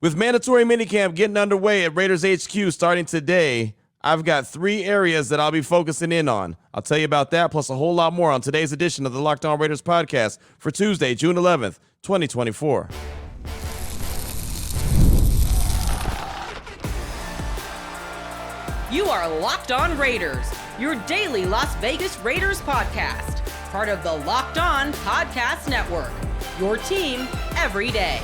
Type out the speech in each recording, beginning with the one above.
With Mandatory Minicamp getting underway at Raiders HQ starting today, I've got 3 areas that I'll be focusing in on. I'll tell you about that, plus a whole lot more on today's edition of the Locked On Raiders podcast for Tuesday, June 11th, 2024. You are Locked On Raiders, your daily Las Vegas Raiders podcast, part of the Locked On Podcast Network, your team every day.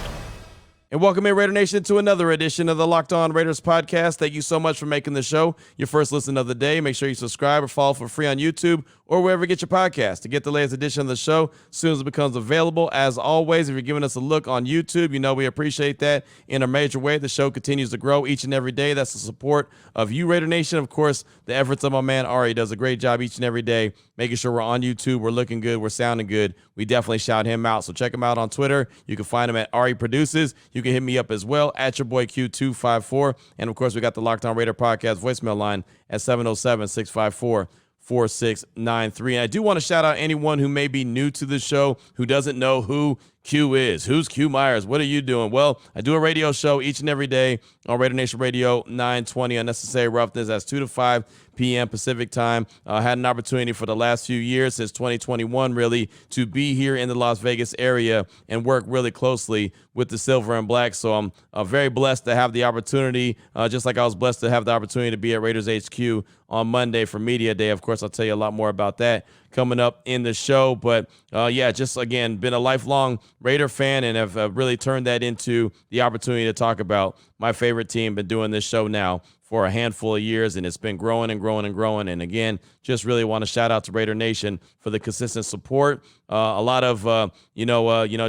And welcome in, Raider Nation, to another edition of the Locked On Raiders podcast. Thank you so much for making the show your first listen of the day. Make sure you subscribe or follow for free on YouTube or wherever you get your podcast to get the latest edition of the show as soon as it becomes available. As always, if you're giving us a look on YouTube, you know we appreciate that in a major way. The show continues to grow each and every day. That's the support of you, Raider Nation. Of course, the efforts of my man Ari does a great job each and every day, making sure we're on YouTube, we're looking good, we're sounding good. We definitely shout him out. So check him out on Twitter. You can find him at Ari Produces. You can hit me up as well at your boy Q254. And of course, we got the Locked On Raider podcast voicemail line at 707-654-4693. And I do want to shout out anyone who may be new to the show, who doesn't know who Q is. Who's Q Myers? What are you doing? Well, I do a radio show each and every day on Raider Nation Radio 920 Unnecessary Roughness. That's 2 to 5 p.m. Pacific time. I had an opportunity for the last few years, since 2021, really, to be here in the Las Vegas area and work really closely with the Silver and Black. So I'm very blessed to have the opportunity, just like I was blessed to have the opportunity to be at Raiders HQ on Monday for Media Day. Of course, I'll tell you a lot more about that coming up in the show. But yeah, just again, been a lifelong Raider fan and have really turned that into the opportunity to talk about my favorite team. Been doing this show now for a handful of years, and it's been growing and growing and growing. And again, just really want to shout out to Raider Nation for the consistent support. A lot of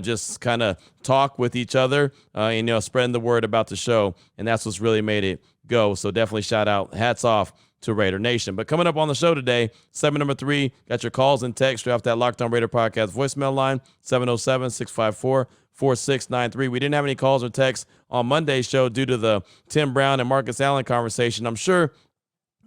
just kind of talk with each other, and spreading the word about the show, and that's what's really made it go. So definitely shout out, hats off to Raider Nation. But coming up on the show today, segment number 3, got your calls and texts straight off that Locked On Raider podcast voicemail line, 707-654-4693. We didn't have any calls or texts on Monday's show due to the Tim Brown and Marcus Allen conversation. I'm sure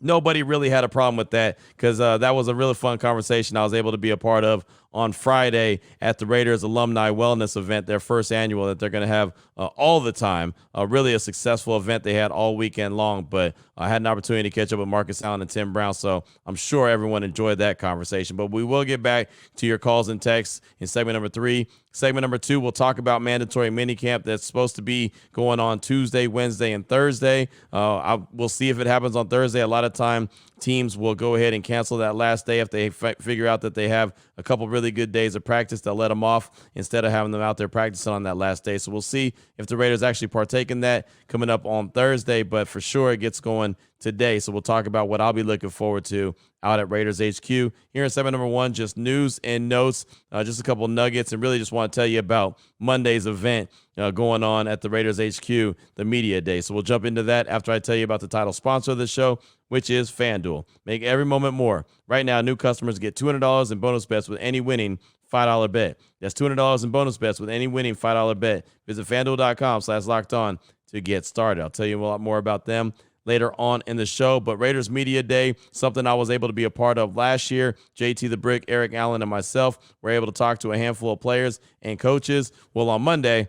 nobody really had a problem with that, because that was a really fun conversation I was able to be a part of on Friday at the Raiders Alumni Wellness event, their first annual that they're going to have all the time. Really a successful event they had all weekend long, but I had an opportunity to catch up with Marcus Allen and Tim Brown, so I'm sure everyone enjoyed that conversation. But we will get back to your calls and texts in segment number 3. Segment number 2, we'll talk about mandatory minicamp that's supposed to be going on Tuesday, Wednesday, and Thursday. We'll see if it happens on Thursday. A lot of time, teams will go ahead and cancel that last day if they figure out that they have a couple really good days of practice. They'll let them off instead of having them out there practicing on that last day. So we'll see if the Raiders actually partake in that coming up on Thursday, but for sure it gets going today. So we'll talk about what I'll be looking forward to out at Raiders HQ. Here in segment number 1, just news and notes, just a couple nuggets, and really just want to tell you about Monday's event going on at the Raiders HQ, the Media Day. So we'll jump into that after I tell you about the title sponsor of the show, which is FanDuel. Make every moment more. Right now, new customers get $200 in bonus bets with any winning $5 bet. That's $200 in bonus bets with any winning $5 bet. Visit FanDuel.com/lockedon to get started. I'll tell you a lot more about them later on in the show. But Raiders Media Day, something I was able to be a part of last year. JT the Brick, Eric Allen, and myself were able to talk to a handful of players and coaches. Well, on Monday,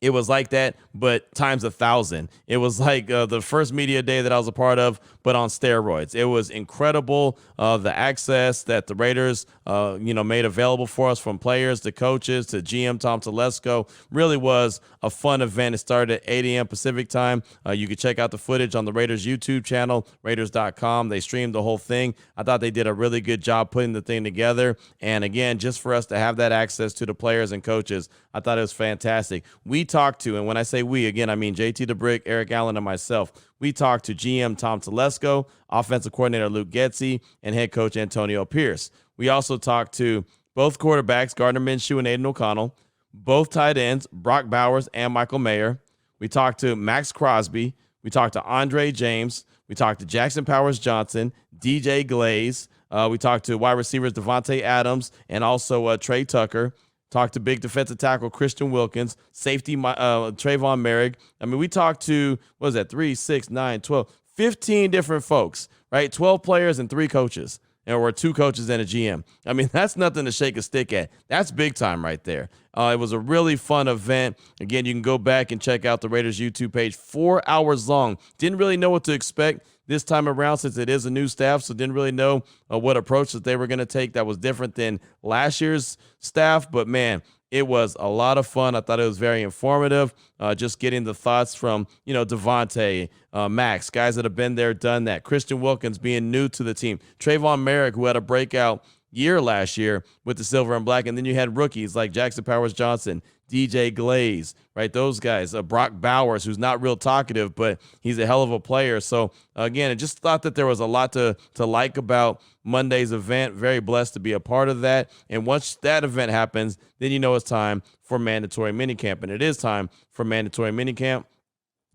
it was like that, but times 1,000. It was like the first media day that I was a part of, but on steroids. It was incredible, the access that the Raiders, made available for us, from players to coaches to GM Tom Telesco. Really was a fun event. It started at 8 a.m. Pacific time. You can check out the footage on the Raiders YouTube channel, Raiders.com. They streamed the whole thing. I thought they did a really good job putting the thing together. And again, just for us to have that access to the players and coaches, I thought it was fantastic. We talked to, and when I say we, again, I mean JT the Brick, Eric Allen, and myself. We talked to GM Tom Telesco, offensive coordinator Luke Getsy, and head coach Antonio Pierce. We also talked to both quarterbacks, Gardner Minshew and Aiden O'Connell, both tight ends, Brock Bowers and Michael Mayer. We talked to Max Crosby. We talked to Andre James. We talked to Jackson Powers Johnson, DJ Glaze. We talked to wide receivers Devontae Adams and also Trey Tucker. Talked to big defensive tackle Christian Wilkins, safety Trayvon Merrick. I mean, we talked to, 3, 6, 9, 12, 15 different folks, right? 12 players and 3 coaches. or 2 coaches and a GM. I mean, that's nothing to shake a stick at. That's big time right there. It was a really fun event. Again, you can go back and check out the Raiders YouTube page. 4 hours long. Didn't really know what to expect this time around since it is a new staff, so didn't really know what approach that they were going to take that was different than last year's staff. But, man, it was a lot of fun. I thought it was very informative, just getting the thoughts from, Devontae, Max, guys that have been there, done that. Christian Wilkins being new to the team. Trayvon Merrick, who had a breakout year last year with the silver and black. And then you had rookies like Jackson Powers-Johnson, DJ Glaze, right? Those guys, Brock Bowers, who's not real talkative, but he's a hell of a player. So again, I just thought that there was a lot to like about Monday's event. Very blessed to be a part of that. And once that event happens, then it's time for mandatory minicamp. And it is time for mandatory minicamp.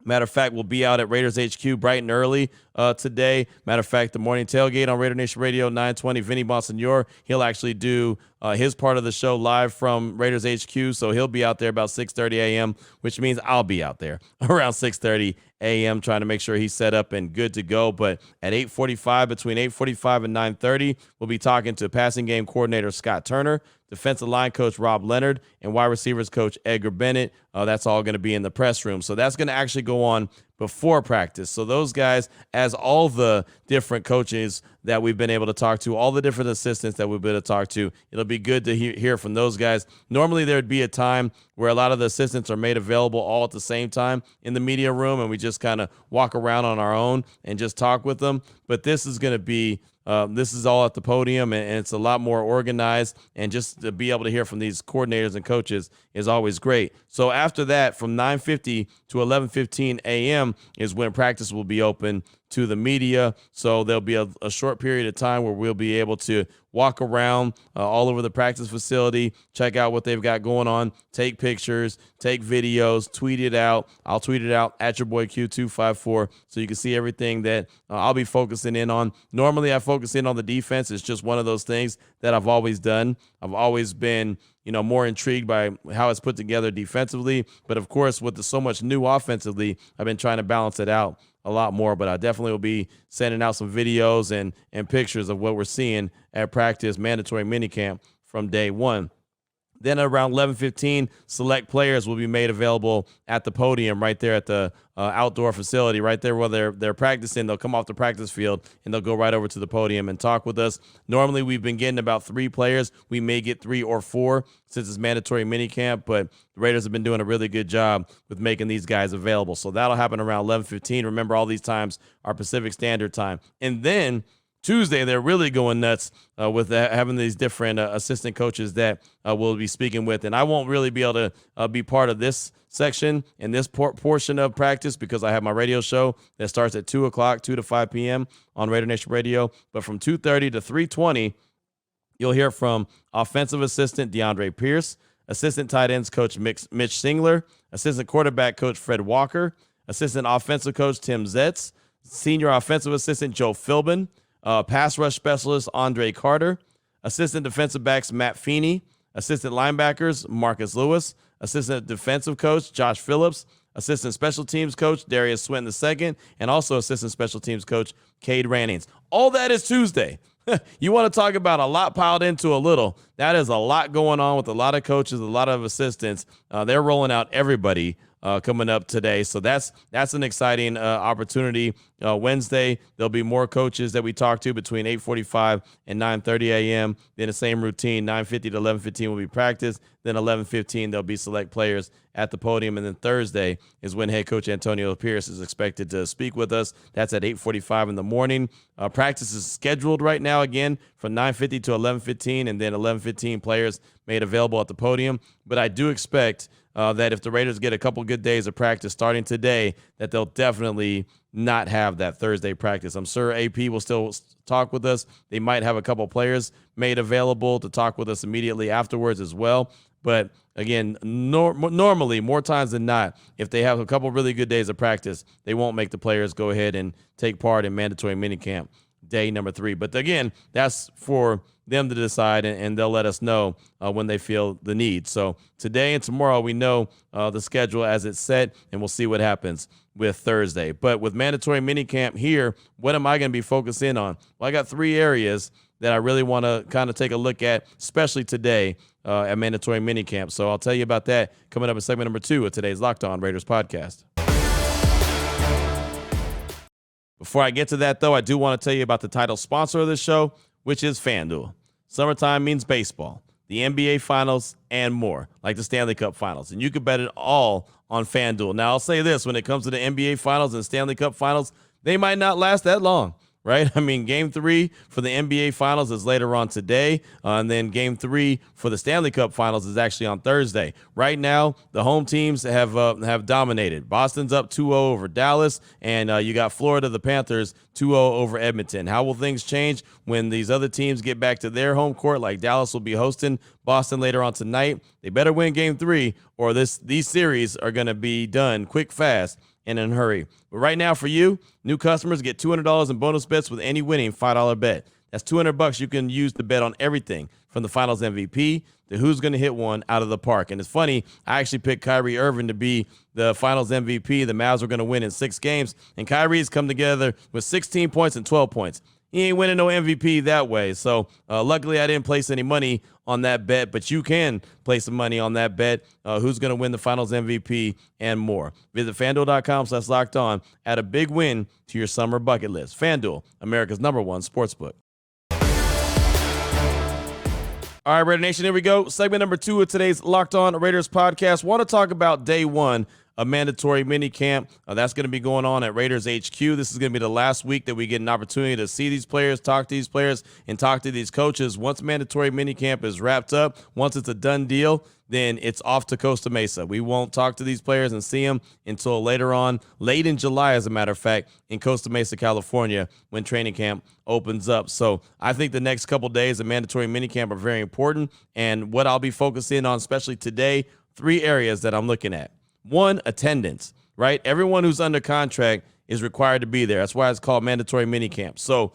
Matter of fact, we'll be out at Raiders HQ bright and early today. Matter of fact, the morning tailgate on Raider Nation Radio 920, Vinny Bonsignor, he'll actually do his part of the show live from Raiders HQ. So he'll be out there about 6:30 a.m., which means I'll be out there around 6:30 a.m. trying to make sure he's set up and good to go. But at 8:45, between 8:45 and 9:30, we'll be talking to passing game coordinator Scott Turner, defensive line coach Rob Leonard, and wide receivers coach Edgar Bennett. That's all going to be in the press room. So that's going to actually go on before practice. So those guys, as all the different coaches that we've been able to talk to, all the different assistants that we've been able to talk to, it'll be good to hear from those guys. Normally there'd be a time where a lot of the assistants are made available all at the same time in the media room, and we just kind of walk around on our own and just talk with them. But this is going to be this is all at the podium, and it's a lot more organized, and just to be able to hear from these coordinators and coaches is always great. So after that, from 9:50 to 11:15 a.m. is when practice will be open to the media. So there'll be a short period of time where we'll be able to walk around all over the practice facility, check out what they've got going on, take pictures, take videos, tweet it out. I'll tweet it out at your boy Q254 so you can see everything that I'll be focusing in on. Normally I focus in on the defense. It's just one of those things that I've always done. I've always been more intrigued by how it's put together defensively. But of course, with so much new offensively, I've been trying to balance it out a lot more. But I definitely will be sending out some videos and pictures of what we're seeing at practice mandatory minicamp from day one. Then around 11:15, select players will be made available at the podium right there at the outdoor facility, right there where they're practicing. They'll come off the practice field, and they'll go right over to the podium and talk with us. Normally, we've been getting about 3 players. We may get 3 or 4 since it's mandatory minicamp, but the Raiders have been doing a really good job with making these guys available. So that'll happen around 11:15. Remember, all these times are Pacific Standard Time. And then Tuesday, they're really going nuts with having these different assistant coaches that we'll be speaking with. And I won't really be able to be part of this section and this portion of practice because I have my radio show that starts at 2 o'clock, 2 to 5 p.m. on Raider Nation Radio. But from 2:30 to 3:20, you'll hear from offensive assistant DeAndre Pierce, assistant tight ends coach Mitch Singler, assistant quarterback coach Fred Walker, assistant offensive coach Tim Zetz, senior offensive assistant Joe Philbin, pass rush specialist Andre Carter, assistant defensive backs Matt Feeney, assistant linebackers Marcus Lewis, assistant defensive coach Josh Phillips, assistant special teams coach Darius Swinton II, and also assistant special teams coach Cade Rannings. All that is Tuesday. You want to talk about a lot piled into a little. That is a lot going on with a lot of coaches, a lot of assistants. They're rolling out everybody coming up today. So that's an exciting opportunity. Wednesday, there'll be more coaches that we talk to between 8:45 and 9:30 a.m. Then the same routine, 9:50 to 11:15 will be practice. Then 11:15, there'll be select players at the podium. And then Thursday is when head coach Antonio Pierce is expected to speak with us. That's at 8:45 in the morning. Practice is scheduled right now, again, from 9:50 to 11:15, and then 11:15 players made available at the podium. But I do expect that if the Raiders get a couple good days of practice starting today, that they'll definitely not have that Thursday practice. I'm sure AP will still talk with us. They might have a couple players made available to talk with us immediately afterwards as well. But again, normally, more times than not, if they have a couple really good days of practice, they won't make the players go ahead and take part in mandatory minicamp day number 3. But again, that's for them to decide, and they'll let us know when they feel the need. So today and tomorrow, we know the schedule as it's set, and we'll see what happens with Thursday. But with mandatory minicamp here, what am I going to be focusing on? Well, I got 3 areas that I really want to kind of take a look at, especially today at Mandatory Minicamp. So I'll tell you about that coming up in segment number 2 of today's Locked On Raiders podcast. Before I get to that, though, I do want to tell you about the title sponsor of this show, which is FanDuel. Summertime means baseball, the NBA Finals, and more, like the Stanley Cup Finals. And you can bet it all on FanDuel. Now, I'll say this, when it comes to the NBA Finals and Stanley Cup Finals, they might not last that long, right? I mean, Game 3 for the NBA Finals is later on today, and then Game 3 for the Stanley Cup Finals is actually on Thursday. Right now, the home teams have dominated. Boston's up 2-0 over Dallas, and you got Florida, the Panthers, 2-0 over Edmonton. How will things change when these other teams get back to their home court? Like Dallas will be hosting Boston later on tonight. They better win Game 3, or these series are going to be done quick, fast, and in a hurry. But right now for you, new customers get $200 in bonus bets with any winning $5 bet. That's $200 you can use to bet on everything from the Finals MVP to who's going to hit one out of the park. And it's funny, I actually picked Kyrie Irving to be the Finals MVP. The Mavs were going to win in 6 games, and Kyrie's come together with 16 points and 12 points. He ain't winning no MVP that way. So luckily I didn't place any money on that bet, but you can place some money on that bet. Who's going to win the Finals MVP and more. Visit FanDuel.com/lockedon. Add a big win to your summer bucket list. FanDuel, America's #1 sportsbook. All right, Raider Nation, here we go. Segment number 2 of today's Locked On Raiders podcast. Want to talk about day 1 of Mandatory Minicamp. That's going to be going on at Raiders HQ. This is going to be the last week that we get an opportunity to see these players, talk to these players, and talk to these coaches. Once Mandatory Minicamp is wrapped up, once it's a done deal, then it's off to Costa Mesa. We won't talk to these players and see them until later on, late in July, as a matter of fact, in Costa Mesa, California, when training camp opens up. So I think the next couple days of Mandatory Minicamp are very important. And what I'll be focusing on, especially today, 3 areas that I'm looking at. 1, attendance, right? Everyone who's under contract is required to be there. That's why it's called Mandatory Minicamp. So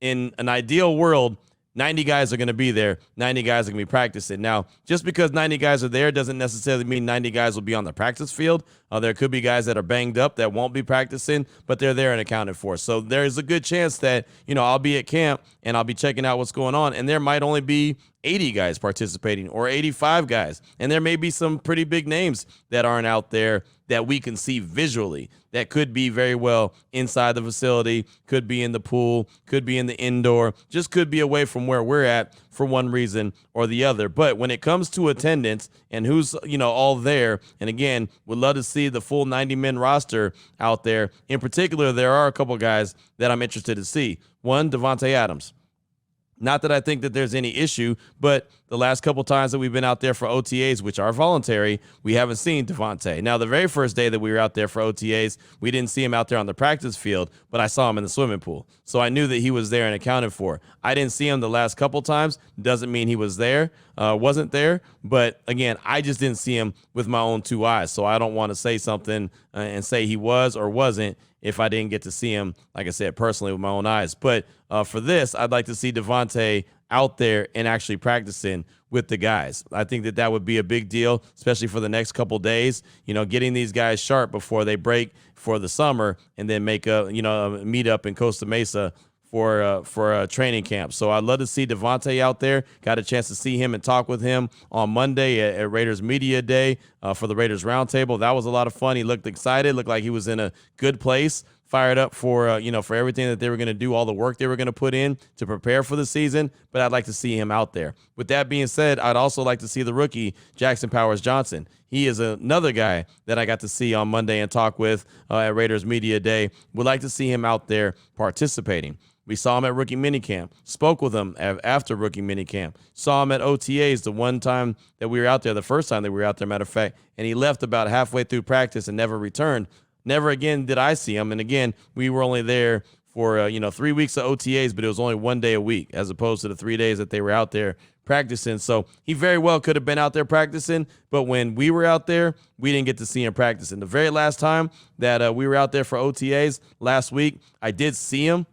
in an ideal world, 90 guys are going to be there. 90 guys are going to be practicing. Now, just because 90 guys are there doesn't necessarily mean 90 guys will be on the practice field. There could be guys that are banged up that won't be practicing, but they're there and accounted for. So there's a good chance that, I'll be at camp and I'll be checking out what's going on, and there might only be 80 guys participating or 85 guys. And there may be some pretty big names that aren't out there that we can see visually that could be very well inside the facility, could be in the pool, could be in the indoor, just could be away from where we're at for one reason or the other. But when it comes to attendance and who's, all there, and again, would love to see the full 90-man roster out there. In particular, there are a couple guys that I'm interested to see. One, Davante Adams. Not that I think that there's any issue, but the last couple times that we've been out there for OTAs, which are voluntary, we haven't seen Davante. Now, the very first day that we were out there for OTAs, we didn't see him out there on the practice field, but I saw him in the swimming pool. So I knew that he was there and accounted for. I didn't see him the last couple times. Doesn't mean he was there, wasn't there. But again, I just didn't see him with my own 2 eyes. So I don't want to say something and say he was or wasn't if I didn't get to see him, like I said, personally with my own eyes. But for this, I'd like to see Davante out there and actually practicing with the guys. I think that would be a big deal, especially for the next couple days, getting these guys sharp before they break for the summer and then make a meet up in Costa Mesa for a training camp. So I'd love to see Davante out there. Got a chance to see him and talk with him on Monday at Raiders Media Day for the Raiders Roundtable. That was a lot of fun. He looked excited, looked like he was in a good place, fired up for for everything that they were going to do, all the work they were going to put in to prepare for the season. But I'd like to see him out there. With that being said, I'd also like to see the rookie Jackson Powers-Johnson. He is another guy that I got to see on Monday and talk with at Raiders Media Day. Would like to see him out there participating. We saw him at rookie minicamp, spoke with him after rookie minicamp, saw him at OTAs the one time that we were out there, the first time that we were out there, matter of fact, and he left about halfway through practice and never returned. Never again did I see him. And again, we were only there for, 3 weeks of OTAs, but it was only 1 day a week as opposed to the 3 days that they were out there practicing. So he very well could have been out there practicing, but when we were out there, we didn't get to see him practicing. The very last time that we were out there for OTAs last week, I did see him,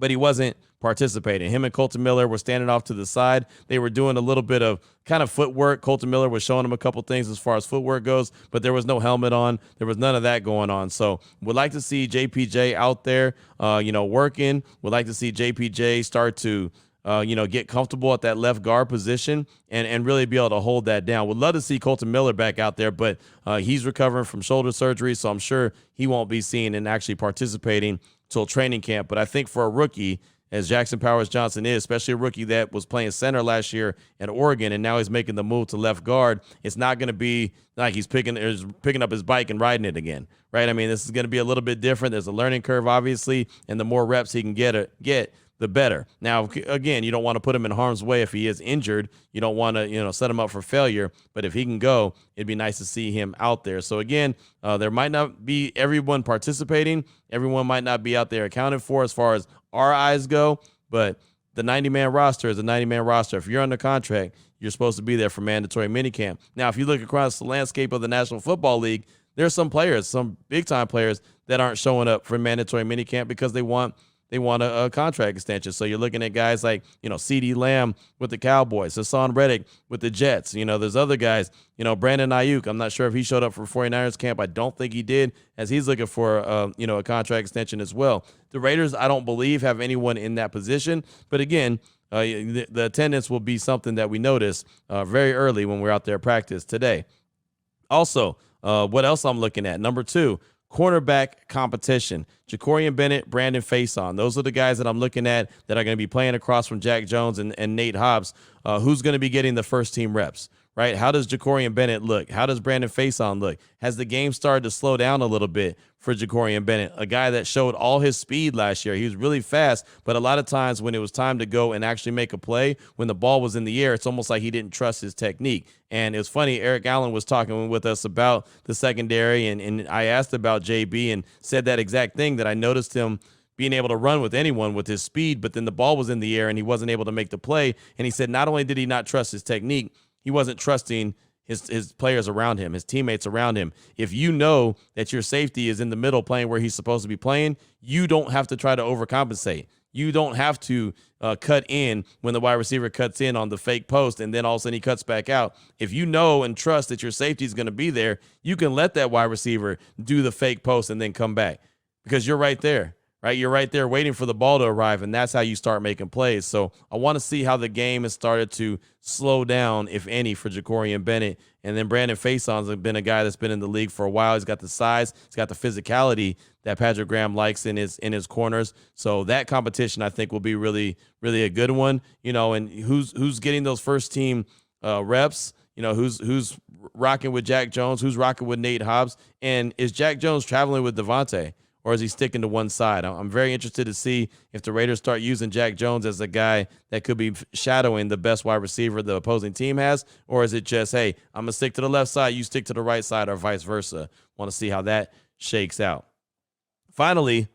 but he wasn't participating. Him and Colton Miller were standing off to the side. They were doing a little bit of kind of footwork. Colton Miller was showing him a couple things as far as footwork goes, but there was no helmet on. There was none of that going on. So would like to see JPJ out there, working. Would like to see JPJ start to get comfortable at that left guard position and really be able to hold that down. Would love to see Colton Miller back out there, but he's recovering from shoulder surgery, so I'm sure he won't be seen and actually participating till training camp. But I think for a rookie, as Jackson Powers Johnson is, especially a rookie that was playing center last year at Oregon and now he's making the move to left guard, it's not going to be like he's picking up his bike and riding it again, right? I mean, this is going to be a little bit different. There's a learning curve, obviously, and the more reps he can get, the better. Now, again, you don't want to put him in harm's way if he is injured. You don't want to, set him up for failure. But if he can go, it'd be nice to see him out there. So, again, there might not be everyone participating. Everyone might not be out there accounted for as far as our eyes go. But the 90-man roster is a 90-man roster. If you're under contract, you're supposed to be there for mandatory minicamp. Now, if you look across the landscape of the National Football League, there's some players, some big-time players that aren't showing up for mandatory minicamp because they want a contract extension. So you're looking at guys like, CeeDee Lamb with the Cowboys, Hassan Reddick with the Jets. There's other guys, Brandon Ayuk. I'm not sure if he showed up for 49ers camp. I don't think he did, as he's looking for, a contract extension as well. The Raiders, I don't believe, have anyone in that position. But again, the attendance will be something that we notice very early when we're out there practice today. Also, what else I'm looking at? Number 2, cornerback competition. Jacorian Bennett, Brandon Faison. Those are the guys that I'm looking at that are going to be playing across from Jack Jones and Nate Hobbs. Who's going to be getting the first team reps, right? How does Jacorian Bennett look? How does Brandon Faison look? Has the game started to slow down a little bit for Jacorian Bennett, a guy that showed all his speed last year? He was really fast, but a lot of times when it was time to go and actually make a play, when the ball was in the air, it's almost like he didn't trust his technique. And it was funny, Eric Allen was talking with us about the secondary, and I asked about JB and said that exact thing, that I noticed him being able to run with anyone with his speed, but then the ball was in the air and he wasn't able to make the play. And he said not only did he not trust his technique, he wasn't trusting his players around him, his teammates around him. If you know that your safety is in the middle playing where he's supposed to be playing, you don't have to try to overcompensate. You don't have to cut in when the wide receiver cuts in on the fake post and then all of a sudden he cuts back out. If you know and trust that your safety is going to be there, you can let that wide receiver do the fake post and then come back because you're right there. Right, you're right there waiting for the ball to arrive, and that's how you start making plays. So I want to see how the game has started to slow down, if any, for Jacorian Bennett. And then Brandon Faison's been a guy that's been in the league for a while. He's got the size, he's got the physicality that Patrick Graham likes in his corners. So that competition, I think, will be really, really a good one. And who's getting those first team reps? Who's rocking with Jack Jones? Who's rocking with Nate Hobbs? And is Jack Jones traveling with Devontae? Or is he sticking to one side? I'm very interested to see if the Raiders start using Jack Jones as a guy that could be shadowing the best wide receiver the opposing team has, or is it just, hey, I'm going to stick to the left side, you stick to the right side, or vice versa? Want to see how that shakes out. Finally,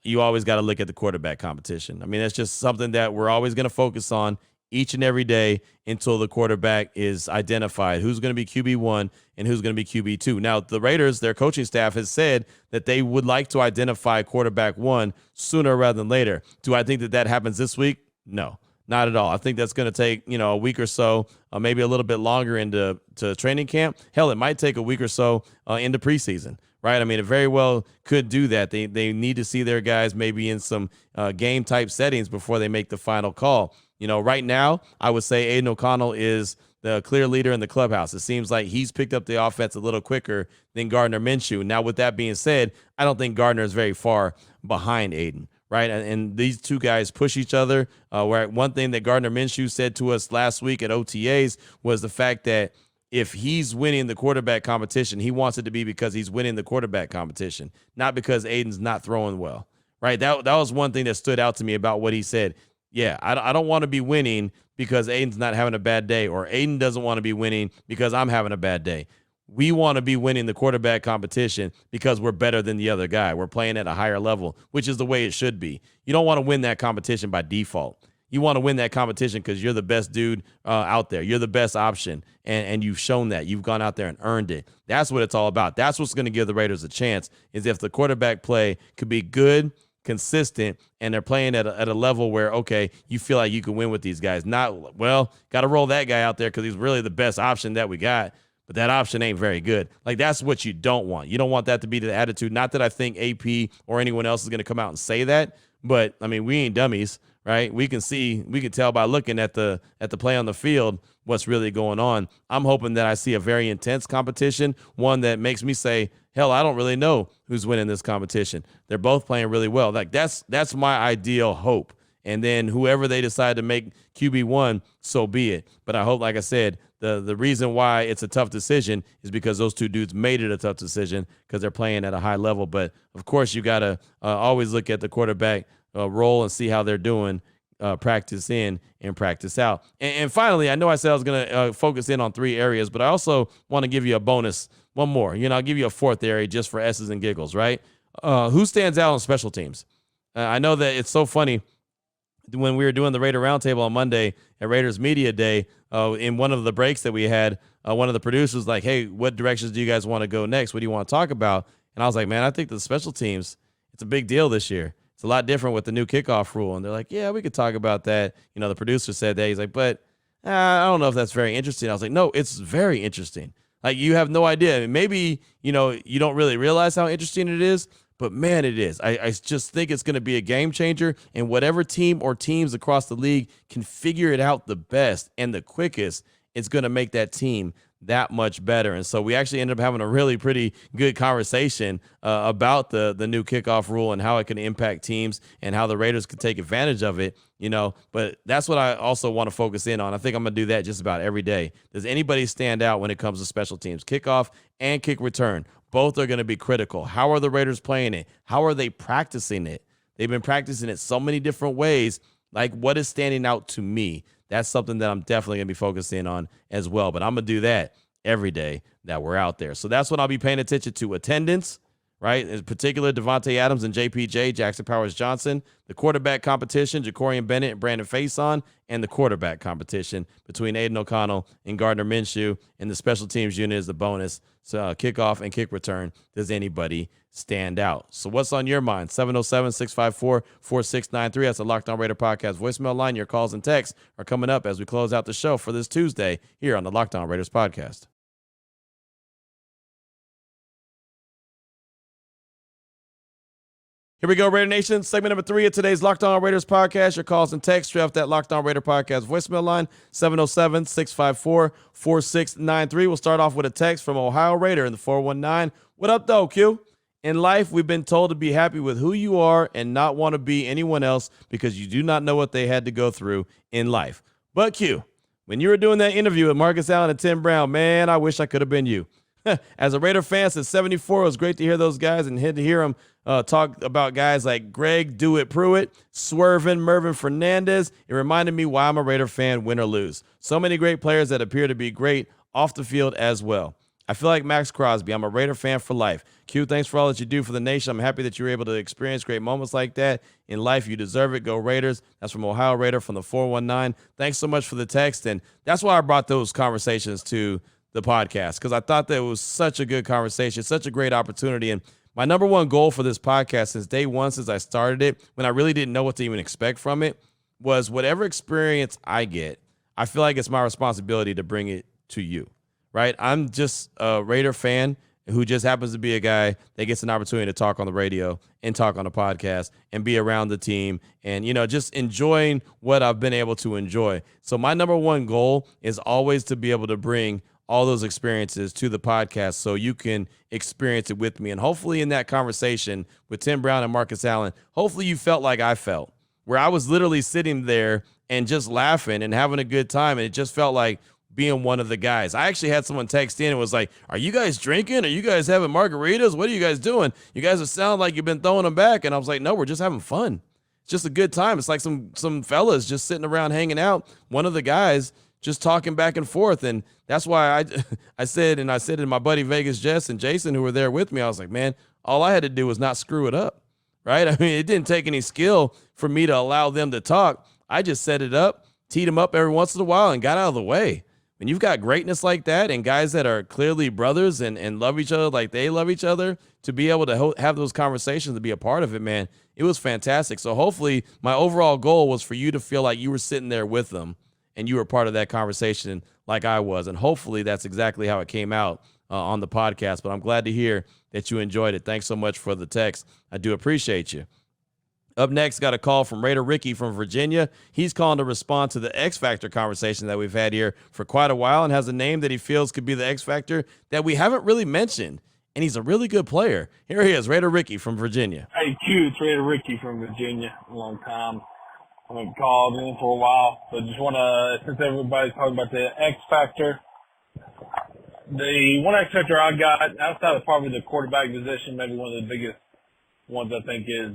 you always got to look at the quarterback competition. I mean, that's just something that we're always going to focus on each and every day until the quarterback is identified. Who's going to be QB1 and who's going to be QB2. Now, the Raiders, their coaching staff has said that they would like to identify quarterback 1 sooner rather than later. Do I think that happens this week? No, not at all. I think that's going to take, a week or so, maybe a little bit longer into training camp. Hell, it might take a week or so into preseason. Right. I mean, it very well could do that. They need to see their guys maybe in some game type settings before they make the final call. Right now, I would say Aiden O'Connell is the clear leader in the clubhouse. It seems like he's picked up the offense a little quicker than Gardner Minshew. Now, with that being said, I don't think Gardner is very far behind Aiden. Right. And these two guys push each other. Where one thing that Gardner Minshew said to us last week at OTAs was the fact that if he's winning the quarterback competition, he wants it to be because he's winning the quarterback competition, not because Aiden's not throwing well, right? That was one thing that stood out to me about what he said. Yeah, I don't want to be winning because Aiden's not having a bad day, or Aiden doesn't want to be winning because I'm having a bad day. We want to be winning the quarterback competition because we're better than the other guy. We're playing at a higher level, which is the way it should be. You don't want to win that competition by default. You want to win that competition because you're the best dude out there. You're the best option, and you've shown that. You've gone out there and earned it. That's what it's all about. That's what's going to give the Raiders a chance, is if the quarterback play could be good, consistent, and they're playing at a level where, okay, you feel like you can win with these guys. Not, well, got to roll that guy out there because he's really the best option that we got, but that option ain't very good. Like, that's what you don't want. You don't want that to be the attitude. Not that I think AP or anyone else is going to come out and say that, but, I mean, we ain't dummies. right? We can tell by looking at the play on the field what's really going on. I'm hoping that I see a very intense competition, one that makes me say, hell, I don't really know who's winning this competition. They're both playing really well. Like that's my ideal hope. And then whoever they decide to make QB1, so be it. But I hope, like I said, the reason why it's a tough decision is because those two dudes made it a tough decision because they're playing at a high level. But, of course, you got to always look at the quarterback role and see how they're doing, practice in and practice out. And finally, I know I said I was going to focus in on 3 areas, but I also want to give you a bonus, one more. I'll give you a 4th area just for S's and giggles, right? Who stands out on special teams? I know that it's so funny. When we were doing the Raider Roundtable on Monday at Raiders Media Day, in one of the breaks that we had, one of the producers was like, hey, what directions do you guys want to go next? What do you want to talk about? And I was like, man, I think the special teams, it's a big deal this year. It's a lot different with the new kickoff rule. And they're like, yeah, we could talk about that. The producer said that. He's like, but I don't know if that's very interesting. I was like, no, it's very interesting. Like, you have no idea. Maybe, you don't really realize how interesting it is. But, man, it is. I just think it's going to be a game changer, and whatever team or teams across the league can figure it out the best and the quickest, it's going to make that team that much better. And so we actually ended up having a really pretty good conversation about the new kickoff rule and how it can impact teams and how the Raiders could take advantage of it, But that's what I also want to focus in on. I think I'm going to do that just about every day. Does anybody stand out when it comes to special teams? Kickoff and kick return. Both are going to be critical. How are the Raiders playing it? How are they practicing it? They've been practicing it so many different ways. Like, what is standing out to me? That's something that I'm definitely going to be focusing on as well. But I'm going to do that every day that we're out there. So that's what I'll be paying attention to. Attendance, right? In particular, Devontae Adams and JPJ, Jackson Powers-Johnson. The quarterback competition, Jacorian Bennett and Brandon Faison. And the quarterback competition between Aiden O'Connell and Gardner Minshew. And the special teams unit is the bonus. So kickoff and kick return. Does anybody stand out? So what's on your mind? 707-654-4693. That's the Locked On Raider podcast voicemail line. Your calls and texts are coming up as we close out the show for this Tuesday here on the Locked On Raiders podcast. Here we go, Raider Nation. Segment number 3 of today's Locked On Raiders podcast. Your calls and texts straight off that Locked On Raider podcast voicemail line, 707-654-4693. We'll start off with a text from Ohio Raider in the 419. What up, though, Q? In life, we've been told to be happy with who you are and not want to be anyone else because you do not know what they had to go through in life. But, Q, when you were doing that interview with Marcus Allen and Tim Brown, man, I wish I could have been you. As a Raider fan since 74, it was great to hear those guys and to hear them talk about guys like Greg Do-It Pruitt, Swervin, Mervin Fernandez. It reminded me why I'm a Raider fan, win or lose. So many great players that appear to be great off the field as well. I feel like Max Crosby. I'm a Raider fan for life. Q, thanks for all that you do for the nation. I'm happy that you were able to experience great moments like that in life. You deserve it. Go Raiders. That's from Ohio Raider from the 419. Thanks so much for the text. And that's why I brought those conversations to the podcast, because I thought that it was such a good conversation, such a great opportunity. And my number one goal for this podcast since day one, since I started it, when I really didn't know what to even expect from it, was whatever experience I get, I feel like it's my responsibility to bring it to you, right? I'm just a Raider fan who just happens to be a guy that gets an opportunity to talk on the radio and talk on a podcast and be around the team and, just enjoying what I've been able to enjoy. So my number one goal is always to be able to bring all those experiences to the podcast so you can experience it with me. And hopefully in that conversation with Tim Brown and Marcus Allen, hopefully you felt like I felt, where I was literally sitting there and just laughing and having a good time. And it just felt like being one of the guys. I actually had someone text in and was like, are you guys drinking? Are you guys having margaritas? What are you guys doing? You guys sound like you've been throwing them back. And I was like, no, we're just having fun. It's just a good time. It's like some fellas just sitting around hanging out. One of the guys just talking back and forth. And that's why I said to my buddy Vegas, Jess, and Jason, who were there with me, I was like, man, all I had to do was not screw it up, right? I mean, it didn't take any skill for me to allow them to talk. I just set it up, teed them up every once in a while, and got out of the way. When you've got greatness like that and guys that are clearly brothers and love each other like they love each other, to be able to have those conversations, to be a part of it, man, it was fantastic. So hopefully my overall goal was for you to feel like you were sitting there with them and you were part of that conversation like I was. And hopefully that's exactly how it came out on the podcast. But I'm glad to hear that you enjoyed it. Thanks so much for the text. I do appreciate you. Up next, got a call from Raider Ricky from Virginia. He's calling to respond to the X Factor conversation that we've had here for quite a while and has a name that he feels could be the X Factor that we haven't really mentioned. And he's a really good player. Here he is, Raider Ricky from Virginia. Hey, Q, it's Raider Ricky from Virginia. A long time. I haven't called in for a while, but just want to, since everybody's talking about the X Factor, the one X Factor I got, outside of probably the quarterback position, maybe one of the biggest ones I think is,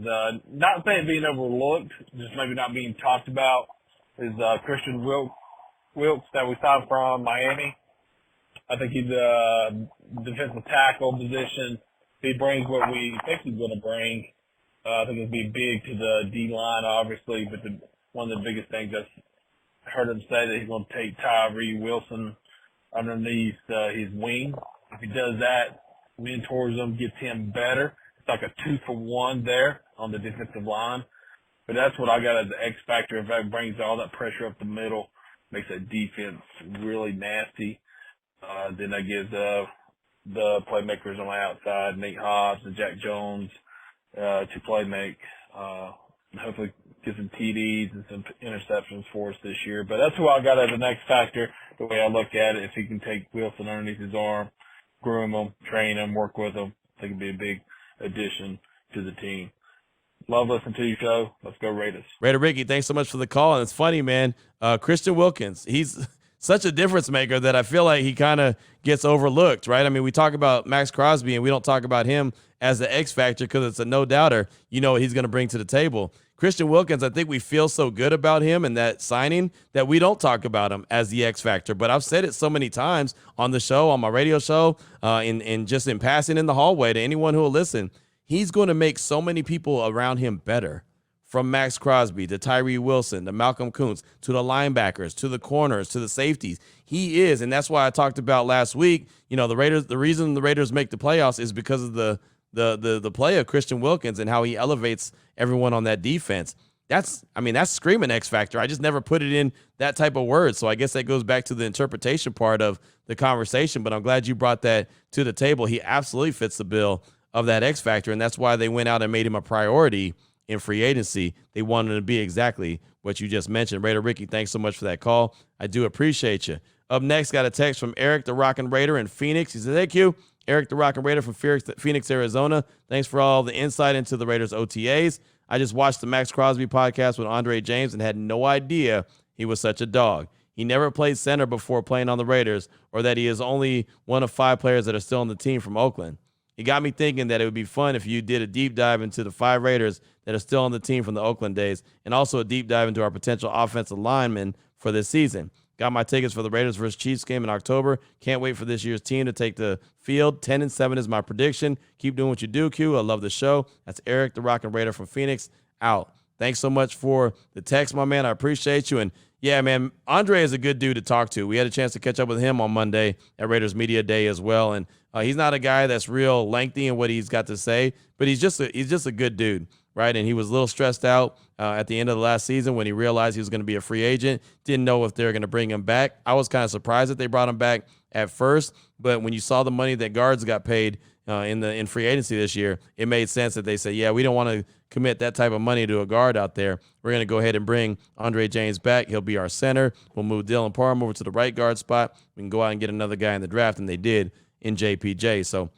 not saying being overlooked, just maybe not being talked about, is Christian Wilkes that we signed from Miami. I think he's a defensive tackle position. He brings what we think he's going to bring. I think it'd be big to the D-line, obviously, but one of the biggest things I've heard him say that he's going to take Tyree Wilson underneath his wing. If he does that, mentors him, gets him better. It's like a 2-for-1 there on the defensive line. But that's what I got as the X factor. If that brings all that pressure up the middle, makes that defense really nasty. Then that gives the playmakers on the outside, Nate Hobbs and Jack Jones, to play make. Hopefully get some TDs and some interceptions for us this year. But that's who I got as the X factor, the way I look at it. If he can take Wilson underneath his arm, groom him, train him, work with him, I think it'd be a big addition to the team. Love listening to your show. Let's go Raiders. Raider Ricky, thanks so much for the call. And it's funny, man. Christian Wilkins, he's such a difference maker that I feel like he kind of gets overlooked, right? I mean, we talk about Max Crosby and we don't talk about him as the X factor because it's a no-doubter. You know what he's going to bring to the table. Christian Wilkins, I think we feel so good about him and that signing that we don't talk about him as the X factor. But I've said it so many times on the show, on my radio show, in just in passing in the hallway to anyone who will listen. He's going to make so many people around him better. From Max Crosby to Tyree Wilson to Malcolm Kuntz to the linebackers to the corners to the safeties. He is, and that's why I talked about last week. You know, the Raiders. The reason the Raiders make the playoffs is because of the play of Christian Wilkins and how he elevates everyone on that defense. That's screaming X factor. I just never put it in that type of word. So I guess that goes back to the interpretation part of the conversation. But I'm glad you brought that to the table. He absolutely fits the bill of that X factor, and that's why they went out and made him a priority in free agency. They wanted to be exactly what you just mentioned. Raider Ricky, thanks so much for that call. I do appreciate you. Up next, got a text from Eric the Rockin' Raider in Phoenix. He says, "Thank you, Eric the Rockin' Raider from Phoenix, Arizona. Thanks for all the insight into the Raiders OTAs. I just watched the Max Crosby podcast with Andre James and had no idea he was such a dog. He never played center before playing on the Raiders, or that he is only one of 5 players that are still on the team from Oakland. It got me thinking that it would be fun if you did a deep dive into the 5 Raiders that are still on the team from the Oakland days, and also a deep dive into our potential offensive linemen for this season. Got my tickets for the Raiders versus Chiefs game in October. Can't wait for this year's team to take the field. 10-7 is my prediction. Keep doing what you do, Q. I love the show." That's Eric, the Rockin' Raider from Phoenix, out. Thanks so much for the text, my man. I appreciate you. And yeah, man, Andre is a good dude to talk to. We had a chance to catch up with him on Monday at Raiders Media Day as well. And he's not a guy that's real lengthy in what he's got to say, but he's just a good dude, right? And he was a little stressed out at the end of the last season when he realized he was going to be a free agent. Didn't know if they were going to bring him back. I was kind of surprised that they brought him back at first, but when you saw the money that guards got paid in free agency this year, it made sense that they said, yeah, we don't want to commit that type of money to a guard out there. We're going to go ahead and bring Andre James back. He'll be our center. We'll move Dylan Parham over to the right guard spot. We can go out and get another guy in the draft, and they did in JPJ. So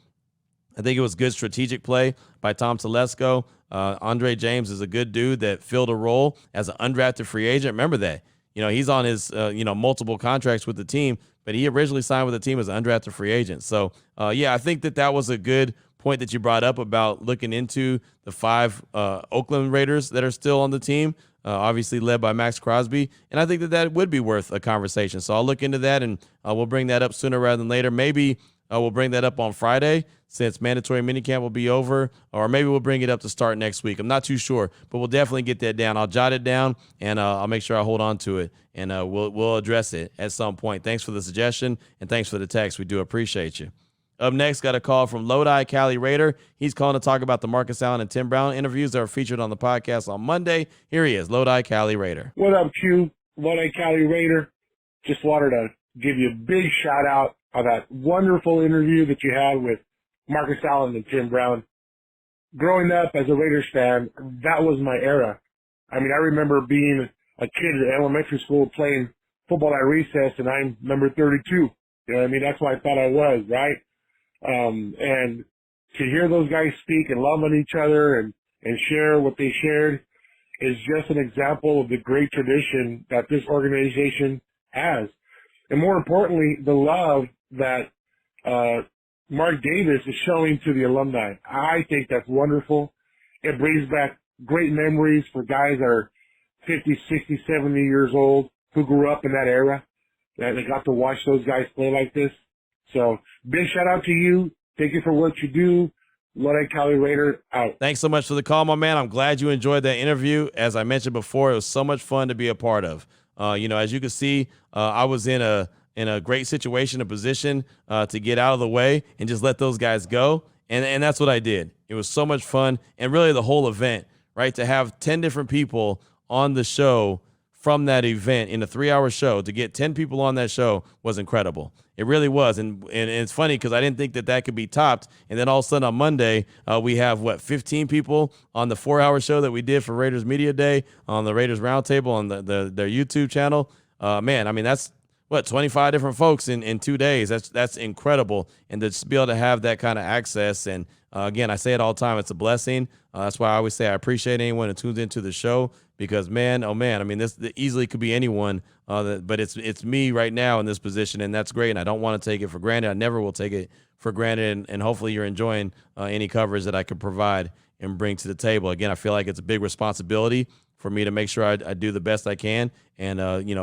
I think it was good strategic play by Tom Telesco. Andre James is a good dude that filled a role as an undrafted free agent. Remember that. You know, he's on his, multiple contracts with the team, but he originally signed with the team as an undrafted free agent. So, I think that was a good point that you brought up about looking into the 5 Oakland Raiders that are still on the team, obviously led by Max Crosby. And I think that would be worth a conversation. So I'll look into that, and we'll bring that up sooner rather than later. Maybe we'll bring that up on Friday since mandatory minicamp will be over, or maybe we'll bring it up to start next week. I'm not too sure, but we'll definitely get that down. I'll jot it down, and I'll make sure I hold on to it, and we'll address it at some point. Thanks for the suggestion, and thanks for the text. We do appreciate you. Up next, got a call from Lodi Cali Raider. He's calling to talk about the Marcus Allen and Tim Brown interviews that were featured on the podcast on Monday. Here he is, Lodi Cali Raider. What up, Q? Lodi Cali Raider. Just wanted to give you a big shout out on that wonderful interview that you had with Marcus Allen and Tim Brown. growing up as a Raiders fan, that was my era. I mean, I remember being a kid in elementary school playing football at recess, and I'm number 32. You know what I mean? That's what I thought I was, right? And to hear those guys speak and love on each other and share what they shared is just an example of the great tradition that this organization has. And more importantly, the love that Mark Davis is showing to the alumni. I think that's wonderful. It brings back great memories for guys that are 50, 60, 70 years old who grew up in that era. And they got to watch those guys play like this. So big shout out to you. Thank you for what you do. Lodi Cali Raider out. Thanks so much for the call, my man. I'm glad you enjoyed that interview. As I mentioned before, it was so much fun to be a part of. As you can see, I was in a great situation, a position to get out of the way and just let those guys go. And that's what I did. It was so much fun. And really the whole event, right? To have 10 different people on the show from that event in a 3-hour show, to get 10 people on that show was incredible. It really was. And it's funny because I didn't think that could be topped. And then all of a sudden on Monday, we have 15 people on the 4-hour show that we did for Raiders Media Day on the Raiders Roundtable on their YouTube channel. Man, I mean, that's 25 different folks in 2 days. That's incredible. And to just be able to have that kind of access. And again, I say it all the time, it's a blessing. That's why I always say I appreciate anyone who tunes into the show, because man, oh man, I mean, this easily could be anyone, but it's me right now in this position, and that's great. And I don't want to take it for granted. I never will take it for granted. And hopefully you're enjoying any coverage that I could provide and bring to the table. Again, I feel like it's a big responsibility for me to make sure I do the best I can and,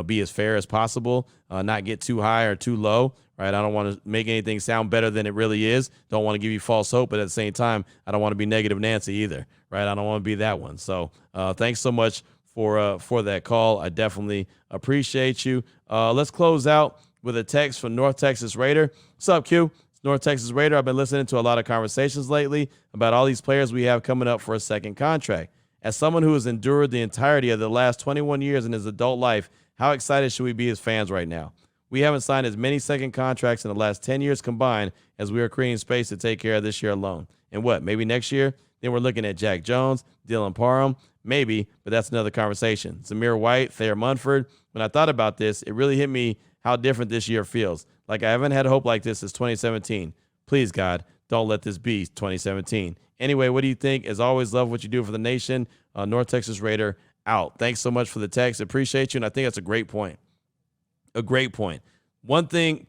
be as fair as possible, not get too high or too low, right? I don't want to make anything sound better than it really is. Don't want to give you false hope, but at the same time, I don't want to be negative Nancy either, right? I don't want to be that one. So thanks so much for that call. I definitely appreciate you. Let's close out with a text from North Texas Raider. What's up, Q? It's North Texas Raider. I've been listening to a lot of conversations lately about all these players we have coming up for a second contract. As someone who has endured the entirety of the last 21 years in his adult life, how excited should we be as fans right now? We haven't signed as many second contracts in the last 10 years combined as we are creating space to take care of this year alone. And maybe next year? Then we're looking at Jack Jones, Dylan Parham, maybe, but that's another conversation. Zamir White, Thayer Munford. When I thought about this, it really hit me how different this year feels. Like I haven't had hope like this since 2017. Please, God, don't let this be 2017. Anyway, what do you think? As always, love what you do for the nation. North Texas Raider out. Thanks so much for the text. Appreciate you. And I think that's a great point. A great point.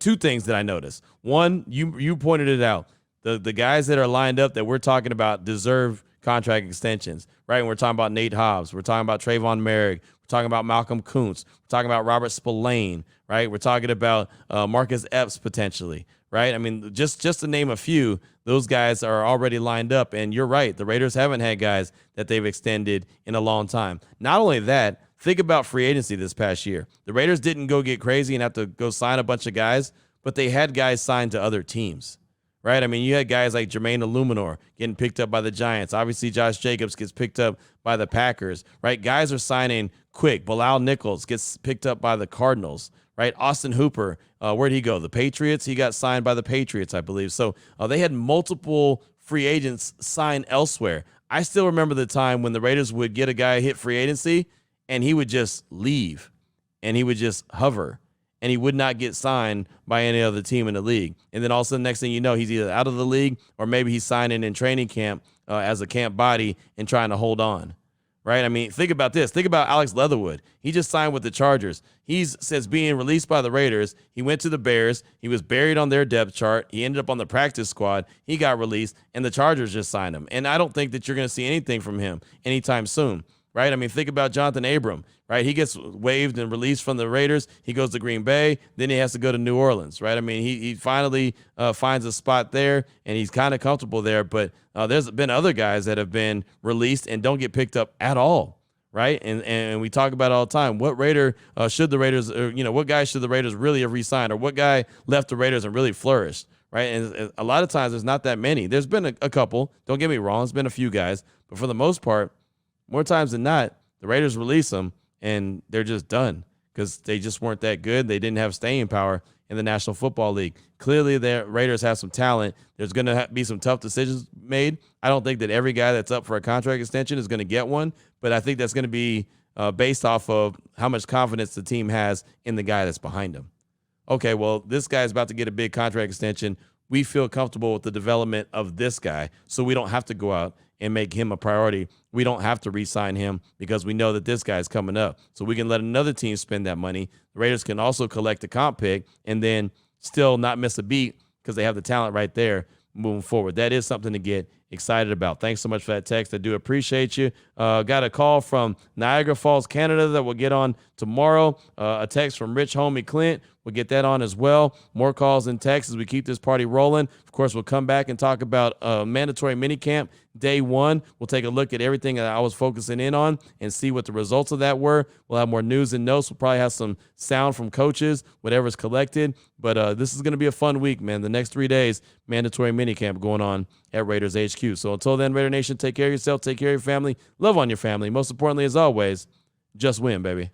Two things that I noticed. One, you pointed it out. The guys that are lined up that we're talking about deserve contract extensions, right? And we're talking about Nate Hobbs. We're talking about Trayvon Merrick. We're talking about Malcolm Kuntz. We're talking about Robert Spillane, right? We're talking about Marcus Epps potentially, right? I mean, just to name a few, those guys are already lined up. And you're right. The Raiders haven't had guys that they've extended in a long time. Not only that, think about free agency this past year. The Raiders didn't go get crazy and have to go sign a bunch of guys, but they had guys signed to other teams, right? I mean, you had guys like Jermaine Illuminor getting picked up by the Giants. Obviously, Josh Jacobs gets picked up by the Packers, right? Guys are signing quick. Bilal Nichols gets picked up by the Cardinals, right? Austin Hooper, where'd he go? The Patriots? He got signed by the Patriots, I believe. So they had multiple free agents sign elsewhere. I still remember the time when the Raiders would get a guy hit free agency and he would just leave and he would just hover and he would not get signed by any other team in the league. And then all of a sudden, next thing you know, he's either out of the league or maybe he's signing in training camp as a camp body and trying to hold on. Right? I mean, think about this. Think about Alex Leatherwood. He just signed with the Chargers. He's says being released by the Raiders. He went to the Bears. He was buried on their depth chart. He ended up on the practice squad. He got released, and the Chargers just signed him. And I don't think that you're going to see anything from him anytime soon. Right? I mean, think about Jonathan Abram, right? He gets waived and released from the Raiders. He goes to Green Bay. Then he has to go to New Orleans, right? I mean, he finally finds a spot there, and he's kind of comfortable there. But there's been other guys that have been released and don't get picked up at all, right? And we talk about it all the time. What Raider should the Raiders, what guy should the Raiders really have re-signed, or what guy left the Raiders and really flourished, right? And a lot of times there's not that many. There's been a couple. Don't get me wrong. There's been a few guys. But for the most part, more times than not, the Raiders release them and they're just done because they just weren't that good. They didn't have staying power, in the National Football League. Clearly, the Raiders have some talent. There's going to be some tough decisions made. I don't think that every guy that's up for a contract extension is going to get one, but I think that's going to be based off of how much confidence the team has in the guy that's behind him. Okay, well, this guy's about to get a big contract extension. We feel comfortable with the development of this guy, so we don't have to go out and make him a priority. We don't have to re-sign him because we know that this guy's coming up. So we can let another team spend that money. The Raiders can also collect a comp pick and then still not miss a beat because they have the talent right there moving forward. That is something to get excited about. Thanks so much for that text. I do appreciate you. Got a call from Niagara Falls, Canada that we'll get on tomorrow. A text from Rich Homie Clint. We'll get that on as well. More calls and texts as we keep this party rolling. Of course, we'll come back and talk about mandatory minicamp day 1. We'll take a look at everything that I was focusing in on and see what the results of that were. We'll have more news and notes. We'll probably have some sound from coaches, whatever's collected. But this is going to be a fun week, man. The next 3 days, mandatory minicamp going on at Raiders HQ. So until then, Raider Nation, take care of yourself, take care of your family, love on your family. Most importantly, as always, just win, baby.